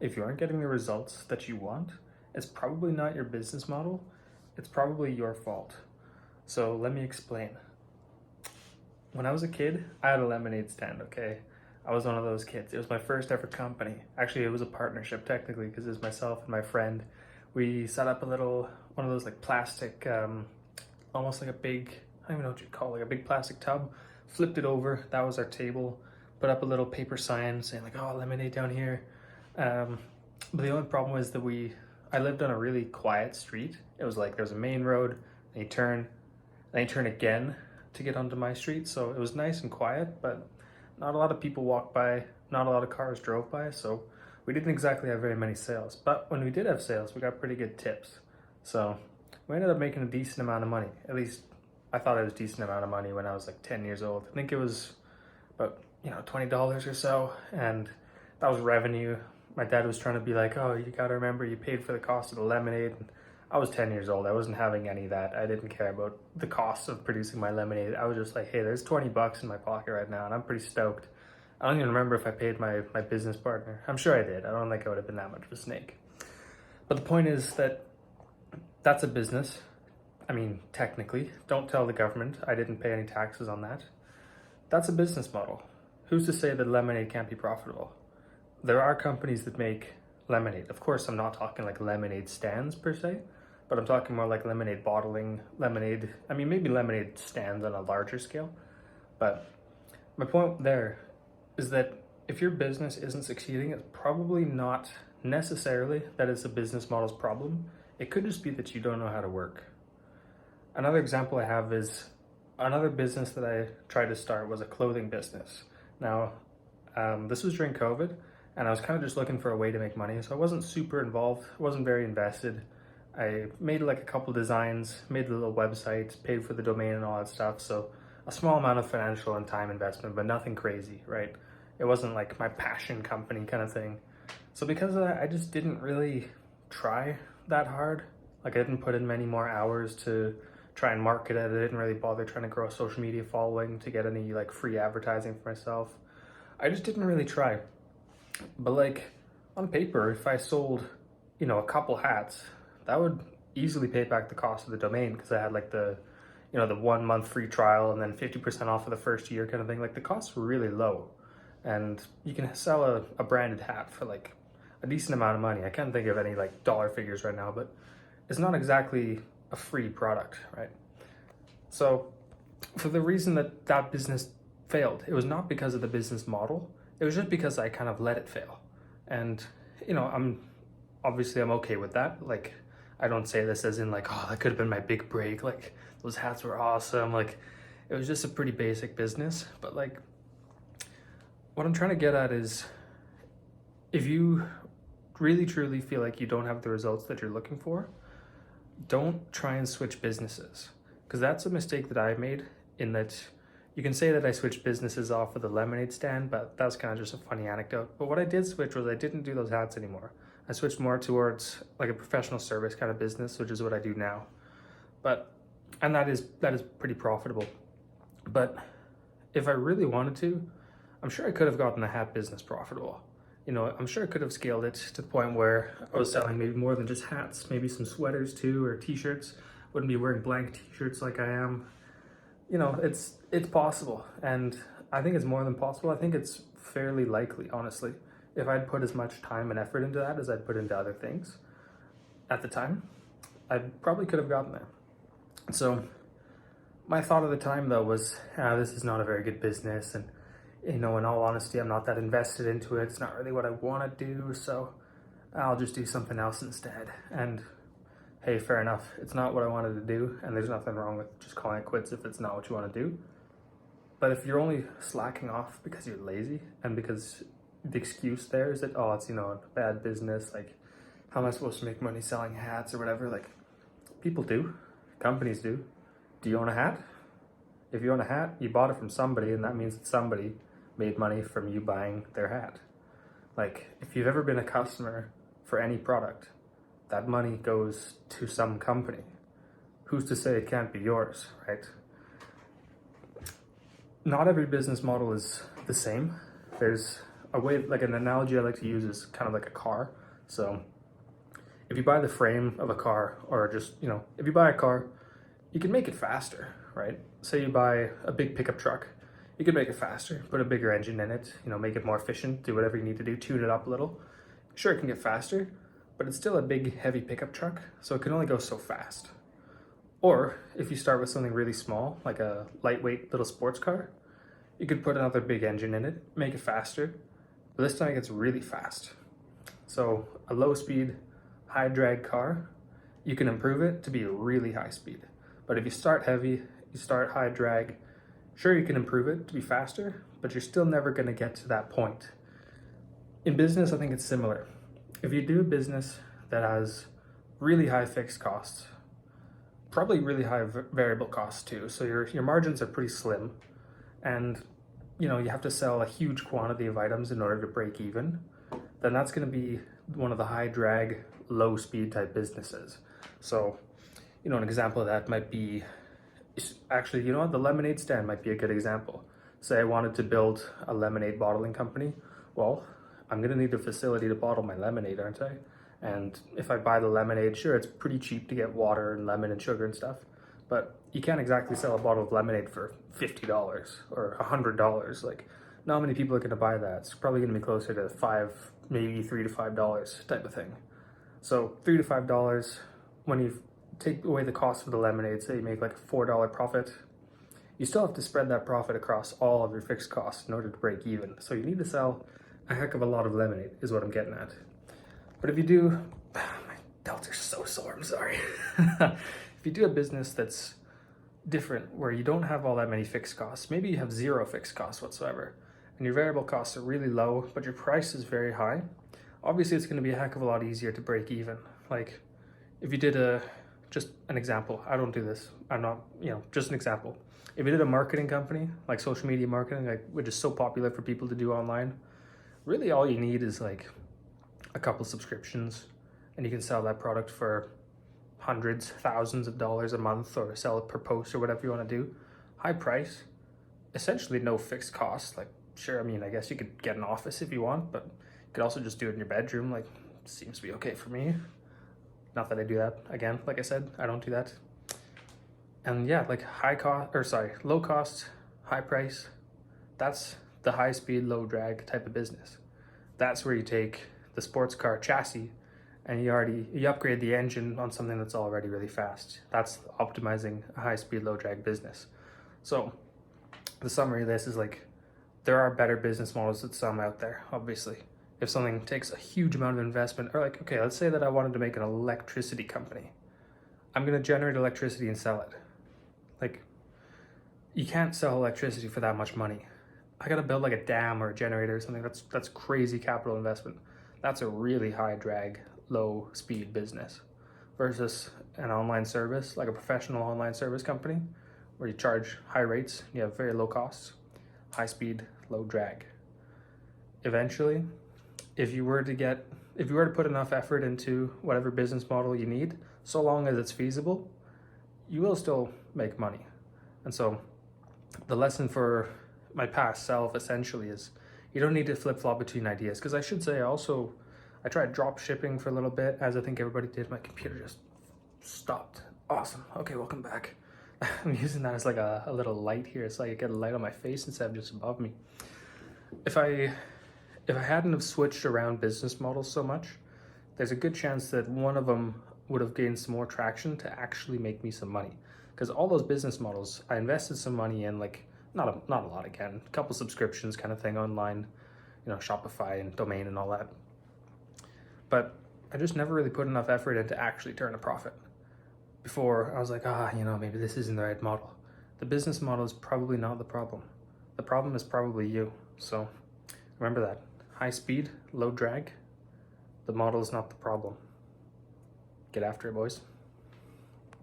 if you aren't getting the results that you want, it's probably not your business model. It's probably your fault. So let me explain. When I was a kid, I had a lemonade stand, okay? I was one of those kids. It was my first ever company. Actually, it was a partnership technically because it was myself and my friend. We set up one of those like plastic, almost like a big, I don't even know what you'd call it, like a big plastic tub, flipped it over. That was our table. Put up a little paper sign saying like, oh, lemonade down here. But the only problem was that I lived on a really quiet street. It was like, there's a main road, then you turn again to get onto my street. So it was nice and quiet, but not a lot of people walked by, not a lot of cars drove by. So we didn't exactly have very many sales, but when we did have sales, we got pretty good tips. So we ended up making a decent amount of money. At least I thought it was a decent amount of money when I was like 10 years old. I think it was about, $20 or so. And that was revenue. My dad was trying to be like, oh, you gotta remember you paid for the cost of the lemonade. And I was 10 years old. I wasn't having any of that. I didn't care about the cost of producing my lemonade. I was just like, hey, there's 20 bucks in my pocket right now and I'm pretty stoked. I don't even remember if I paid my business partner. I'm sure I did. I don't think I would have been that much of a snake. But the point is that that's a business. I mean, technically, don't tell the government. I didn't pay any taxes on that. That's a business model. Who's to say that lemonade can't be profitable? There are companies that make lemonade. Of course, I'm not talking like lemonade stands per se, but I'm talking more like lemonade bottling, maybe lemonade stands on a larger scale. But my point there is that if your business isn't succeeding, it's probably not necessarily that it's a business model's problem. It could just be that you don't know how to work. Another example I have is another business that I tried to start was a clothing business. Now, this was during COVID, and I was kind of just looking for a way to make money. So I wasn't super involved, wasn't very invested. I made like a couple designs, made a little website, paid for the domain and all that stuff. So a small amount of financial and time investment, but nothing crazy, right? It wasn't like my passion company kind of thing. So because of that, I just didn't really try that hard. Like I didn't put in many more hours to try and market it. I didn't really bother trying to grow a social media following to get any like free advertising for myself. I just didn't really try. But like on paper, if I sold, a couple hats, that would easily pay back the cost of the domain because I had like the 1 month free trial and then 50% off of the first year kind of thing. Like the costs were really low, and you can sell a branded hat for like a decent amount of money. I can't think of any like dollar figures right now, but it's not exactly a free product, right? So for the reason that business failed, it was not because of the business model. It was just because I kind of let it fail. And, I'm okay with that. Like, I don't say this as in like, oh, that could have been my big break. Like, those hats were awesome. Like, it was just a pretty basic business. But like, what I'm trying to get at is if you really truly feel like you don't have the results that you're looking for, don't try and switch businesses. Because that's a mistake that I made, in that you can say that I switched businesses off of the lemonade stand, but that's kind of just a funny anecdote. But what I did switch was I didn't do those hats anymore. I switched more towards like a professional service kind of business, which is what I do now. And that is pretty profitable. But if I really wanted to, I'm sure I could have gotten the hat business profitable. I'm sure I could have scaled it to the point where I was selling maybe more than just hats, maybe some sweaters too, or t-shirts. Wouldn't be wearing blank t-shirts like I am. It's possible, and I think it's more than possible. I think it's fairly likely, honestly. If I'd put as much time and effort into that as I'd put into other things at the time, I probably could have gotten there. So my thought at the time though was, this is not a very good business, and in all honesty, I'm not that invested into it. It's not really what I want to do, so I'll just do something else instead. And hey, fair enough. It's not what I wanted to do, and there's nothing wrong with just calling it quits if it's not what you want to do. But if you're only slacking off because you're lazy and because the excuse there is that, oh, it's, a bad business, like, how am I supposed to make money selling hats or whatever? Like, people do. Companies do. Do you own a hat? If you own a hat, you bought it from somebody, and that means that somebody made money from you buying their hat. Like, if you've ever been a customer for any product, that money goes to some company. Who's to say it can't be yours, right? Not every business model is the same. There's a way, like an analogy I like to use is kind of like a car. So if you buy the frame of a car, or just, if you buy a car, you can make it faster, right? Say you buy a big pickup truck, you can make it faster, put a bigger engine in it, make it more efficient, do whatever you need to do, tune it up a little. Sure, it can get faster, but it's still a big, heavy pickup truck, so it can only go so fast. Or if you start with something really small, like a lightweight little sports car, you could put another big engine in it, make it faster, but this time it gets really fast. So a low speed, high drag car, you can improve it to be really high speed. But if you start heavy, you start high drag, sure, you can improve it to be faster, but you're still never going to get to that point. In business, I think it's similar. If you do a business that has really high fixed costs, probably really high variable costs too, so your margins are pretty slim, and you have to sell a huge quantity of items in order to break even, then that's going to be one of the high drag, low speed type businesses. So, an example of that might be, actually, the lemonade stand might be a good example. Say I wanted to build a lemonade bottling company. Well, I'm going to need a facility to bottle my lemonade, aren't I? And if I buy the lemonade, sure, it's pretty cheap to get water and lemon and sugar and stuff, but you can't exactly sell a bottle of lemonade for $50 or $100. Like, not many people are going to buy that. It's probably going to be closer to $5, maybe $3 to $5 type of thing. So $3 to $5, when you take away the cost of the lemonade, say you make like a $4 profit, you still have to spread that profit across all of your fixed costs in order to break even. So you need to sell a heck of a lot of lemonade, is what I'm getting at. But if you do, my delts are so sore, I'm sorry. If you do a business that's different, where you don't have all that many fixed costs, maybe you have zero fixed costs whatsoever, and your variable costs are really low, but your price is very high, obviously it's going to be a heck of a lot easier to break even. Like, if you did just an example, I don't do this, I'm not, just an example. If you did a marketing company, like social media marketing, which is so popular for people to do online, really all you need is like a couple subscriptions, and you can sell that product for hundreds, thousands of dollars a month, or sell it per post or whatever you want to do. High price, essentially no fixed cost. Like, sure, I guess you could get an office if you want, but you could also just do it in your bedroom. Like, seems to be okay for me. Not that I do that. Again, like I said, I don't do that. And yeah, like low cost, high price, that's the high speed, low drag type of business. That's where you take the sports car chassis and you upgrade the engine on something that's already really fast. That's optimizing a high speed, low drag business. So the summary of this is, like, there are better business models than some out there, obviously. If something takes a huge amount of investment, or like, okay, let's say that I wanted to make an electricity company. I'm going to generate electricity and sell it. Like, you can't sell electricity for that much money. I got to build like a dam or a generator or something. That's crazy capital investment. That's a really high drag, low speed business, versus an online service, like a professional online service company, where you charge high rates, you have very low costs, high speed, low drag. Eventually, if you were to put enough effort into whatever business model you need, so long as it's feasible, you will still make money. And so the lesson for my past self essentially is, you don't need to flip-flop between ideas. Because I should say also, I tried drop shipping for a little bit, as I think everybody did. My computer just stopped. Awesome. Okay, welcome back. I'm using that as like a little light here, so I get a light on my face instead of just above me. If I hadn't have switched around business models so much, there's a good chance that one of them would have gained some more traction to actually make me some money. Because all those business models, I invested some money in, like, not a lot again, a couple subscriptions kind of thing online, Shopify and domain and all that. But I just never really put enough effort in to actually turn a profit. Before I was like, maybe this isn't the right model. The business model is probably not the problem. The problem is probably you. So remember that. High speed, low drag. The model is not the problem. Get after it, boys.